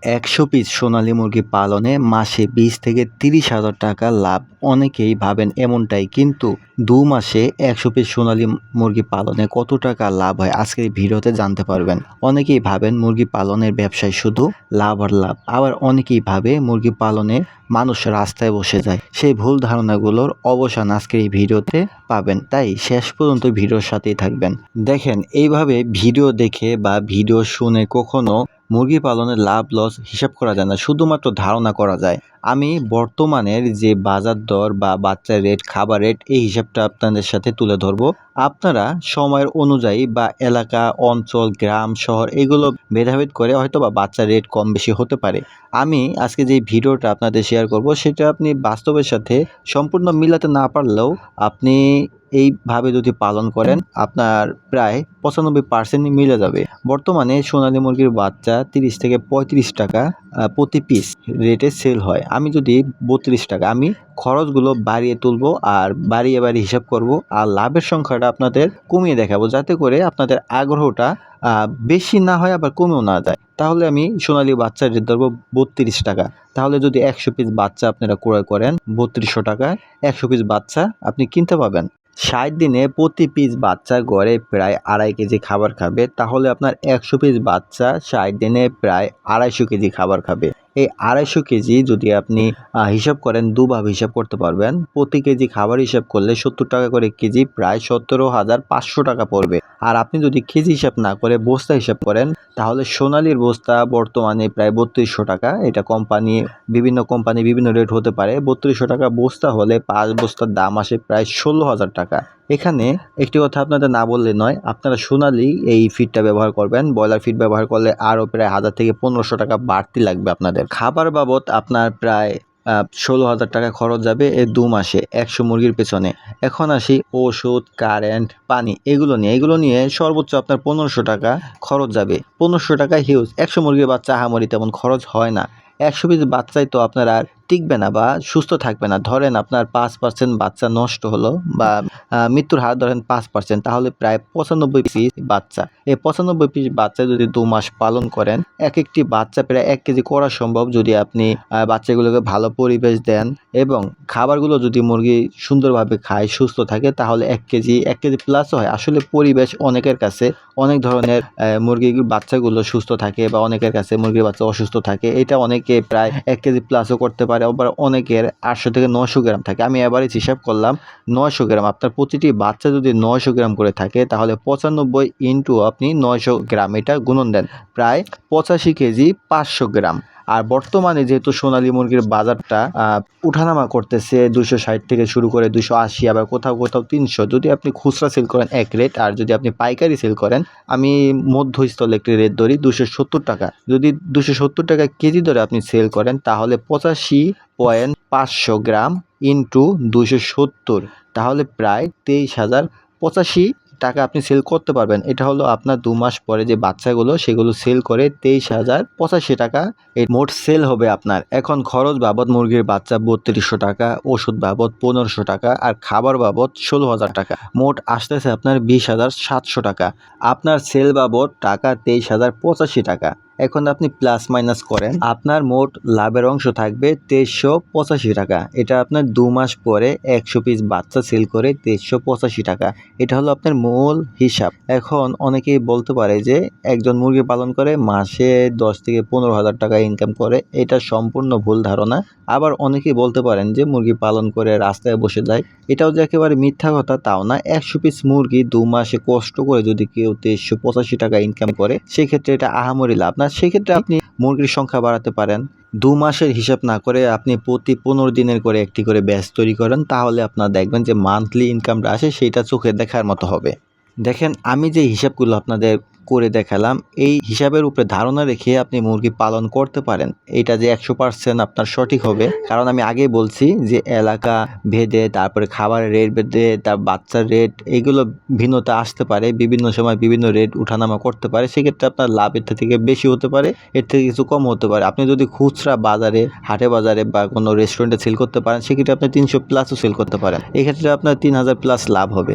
১০০ piece সোনালী মুরগি পালনে মাসে ২০ থেকে ৩০,০০০ টাকা লাভ। অনেকেই ভাবেন এমনটাই, কিন্তু ২ মাসে ১০০ পিস সোনালী মুরগি পালনে কত টাকা লাভ হয় আজকের এই ভিডিওতে জানতে পারবেন। অনেকেই ভাবেন মুরগি পালনের ব্যবসায় শুধু লাভ আর লাভ, আবার অনেকেই ভাবে মুরগি পালনে মানুষ রাস্তায় বসে যায়। সেই ভুল ধারণাগুলোর অবসান আজকের এই ভিডিওতে পাবেন, তাই শেষ পর্যন্ত ভিডিওর সাথেই থাকবেন। দেখেন, এইভাবে ভিডিও দেখে বা ভিডিও শুনে কখনো মুরগি পালনের লাভ লস হিসাব করা যায় না, শুধুমাত্র ধারণা করা যায়। আমি বর্তমানের যে বাজার দর বা বাচ্চার রেট, খাবার রেট, এই হিসাবটা আপনাদের সাথে তুলে ধরবো। আপনারা সময়ের অনুযায়ী বা এলাকা, অঞ্চল, গ্রাম, শহর এগুলো ভেদাভেদ করে হয়তো বা বাচ্চার রেট কম বেশি হতে পারে। আমি আজকে যে ভিডিওটা আপনাদের শেয়ার করব সেটা আপনি বাস্তবের সাথে সম্পূর্ণ মিলাতে না পারলেও আপনি এইভাবে যদি পালন করেন আপনার প্রায় ৯৫% মিলে যাবে। বর্তমানে সোনালী মুরগির বাচ্চা ৩০ থেকে ৩৫ টাকা প্রতি পিস রেটে সেল হয়। আমি যদি ৩২ টাকা, আমি খরচগুলো বাড়িয়ে তুলবো আর বাড়িয়ে হিসাব করব, আর লাভের সংখ্যাটা আপনাদের কমিয়ে দেখাবো, যাতে করে আপনাদের আগ্রহটা বেশি না হয় আবার কমেও না যায়। তাহলে আমি সোনালী বাচ্চার রেট ধরবো ৩২ টাকা। তাহলে যদি ১০০ পিস বাচ্চা আপনারা ক্রয় করেন ৩২০০ টাকায়, ১০০ পিস বাচ্চা আপনি কিনতে পাবেন। ৬০ দিনে প্রতি পিস বাচ্চা গড়ে প্রায় ২.৫ কেজি খাবার খাবে। তাহলে আপনার ১০০ পিস বাচ্চা ৬০ দিনে প্রায় ২৫০ কেজি খাবার খাবে। এই ২৫০ কেজি যদি আপনি হিসাব করেন, দুভাবে হিসাব করতে পারবেন। প্রতি কেজি খাবার হিসাব করলে ৭০ টাকা করে কেজি, প্রায় ১৭,৫০০ টাকা পড়বে। আর আপনি যদি কেজি হিসাব না করে বস্তা হিসাব করেন, তাহলে সোনালীর বস্তা বর্তমানে প্রায় ৩২০০ টাকা। এটা বিভিন্ন কোম্পানি বিভিন্ন রেট হতে পারে। ৩২০০ টাকা বস্তা হলে ৫ বস্তার দাম আসে প্রায় ১৬,০০০ টাকা। এখানে একটি কথা আপনাদের না বললে নয়, আপনারা সোনালী এই ফিডটা ব্যবহার করবেন। ব্রয়লার ফিড ব্যবহার করলে আরও প্রায় ১,০০০ থেকে ১৫০০ টাকা বাড়তি লাগবে আপনাদের। খাবার বাবদ আপনার প্রায় ১৬,০০০ টাকা খরচ যাবে এই ২ মাসে ১০০ মুরগির পেছনে। এখন আসি ওষুধ, কারেন্ট, পানি এগুলো নিয়ে সর্বোচ্চ আপনার ১৫০০ টাকা খরচ যাবে। ১৫০০ টাকা হিউজ। ১০০ মুরগির বাচ্চা আহামরি তেমন খরচ হয় না। ১০০ পিস বাচ্চাই তো আপনার আর টিকবে না বা সুস্থ থাকবে না। ধরেন আপনার ৫% বাচ্চা নষ্ট হলো বা মৃত্যুর হার ধরেন ৫%, তাহলে প্রায় ৯৫ পিস বাচ্চা। এই ৯৫ পিস বাচ্চা যদি ২ মাস পালন করেন, একটি বাচ্চা প্রায় ১ কেজি করা সম্ভব যদি আপনি বাচ্চাগুলোকে ভালো পরিবেশ দেন এবং খাবারগুলো যদি মুরগি সুন্দরভাবে খায়, সুস্থ থাকে, তাহলে ১ কেজি প্লাসও হয়। আসলে পরিবেশ অনেকের কাছে অনেক ধরনের, মুরগির বাচ্চাগুলো সুস্থ থাকে বা অনেকের কাছে মুরগির বাচ্চা অসুস্থ থাকে। এটা অনেকে প্রায় ১ কেজি প্লাসও করতে পারে, আবার অনেকের ৮০০ থেকে ৯০০ গ্রাম থাকে। আমি এভারেজ হিসাব করলাম ৯০০ গ্রাম। আপনার প্রতিটি বাচ্চা যদি ৯০০ গ্রাম করে থাকে, তাহলে ৯৫ ইন্টু আপনি ৯০০ গ্রাম এটা গুণন দেন, প্রায় ৮৫ কেজি ৫০০ গ্রাম। আর বর্তমানে যেহেতু সোনালী মুরগির বাজারটা উঠানামা করতেছে, ২৬০ থেকে শুরু করে ২৮০, আবার কোথাও ৩০০। যদি আপনি খুচরা সেল করেন এক রেট, আর যদি আপনি পাইকারি সেল করেন, আমি মধ্যস্থলে একটি রেট ধরি ২৭০ টাকা। যদি ২৭০ টাকা কেজি ধরে আপনি সেল করেন, তাহলে ৮৫,৫০০ গ্রাম ইন্টু ২৭০, তাহলে প্রায় ২৩,০৮৫ টাকা আপনি সেল করতে পারবেন। এটা হলো আপনার ২ মাস পরে যে বাচ্চাগুলো সেগুলো সেল করে ২৩,০৮৫ টাকা এই মোট সেল হবে আপনার। এখন খরচ বাবদ মুরগির বাচ্চা ৩২০০ টাকা, ওষুধ বাবদ ১৫০০ টাকা, আর খাবার বাবদ ১৬,০০০ টাকা। মোট আসতেছে আপনার ২০,৭০০ টাকা। আপনার সেল বাবদ টাকা ২৩,০৮৫ টাকা। এখন আপনি প্লাস মাইনাস করেন, আপনার মোট লাভের অংশ থাকবে ২৩৮৫ টাকা। এটা আপনার ২ মাস পরে ১০০ পিস বাচ্চা সেল করে ২৩৮৫ টাকা। এটা হলো আপনার মূল হিসাব। এখন অনেকেই বলতে পারে যে একজন মুরগি পালন করে মাসে ১০ থেকে ১৫,০০০ টাকা ইনকাম করে। এটা সম্পূর্ণ ভুল ধারণা। আবার অনেকেই বলতে পারেন যে মুরগি পালন করে রাস্তায় বসে যায়। এটাও যে একেবারে মিথ্যা কথা তাও না। ১০০ পিস মুরগি ২ মাসে কষ্ট করে যদি কেউ ২৩৮৫ টাকা ইনকাম করে, সেক্ষেত্রে এটা আহামরি লাভ না। সেক্ষেত্রে আপনি মুরগির সংখ্যা বাড়াতে পারেন। ২ মাসের হিসাব না করে আপনি প্রতি ১৫ দিনের করে একটি করে ব্যাচ তৈরি করেন, তাহলে আপনার দেখবেন যে মান্থলি ইনকামটা আসে সেটা চোখে দেখার মতো হবে। দেখেন, আমি যে হিসাবগুলো আপনাদের করে দেখালাম, এই হিসাবের উপরে ধারণা রেখে আপনি মুরগি পালন করতে পারেন। এটা যে ১০০% আপনার সঠিক হবে, কারণ আমি আগেই বলছি যে এলাকা ভেদে, তারপরে খাবারের রেট ভেদে, তার বাচ্চার রেট, এগুলো ভিন্নতা আসতে পারে। বিভিন্ন সময় বিভিন্ন রেট উঠানামা করতে পারে। সেক্ষেত্রে আপনার লাভ এর থেকে বেশি হতে পারে, এর থেকে কিছু কম হতে পারে। আপনি যদি খুচরা বাজারে, হাটে বাজারে বা কোনো রেস্টুরেন্টে সেল করতে পারেন, সেক্ষেত্রে আপনি ৩০০ প্লাসও সেল করতে পারেন। এক্ষেত্রে আপনার ৩,০০০ প্লাস লাভ হবে।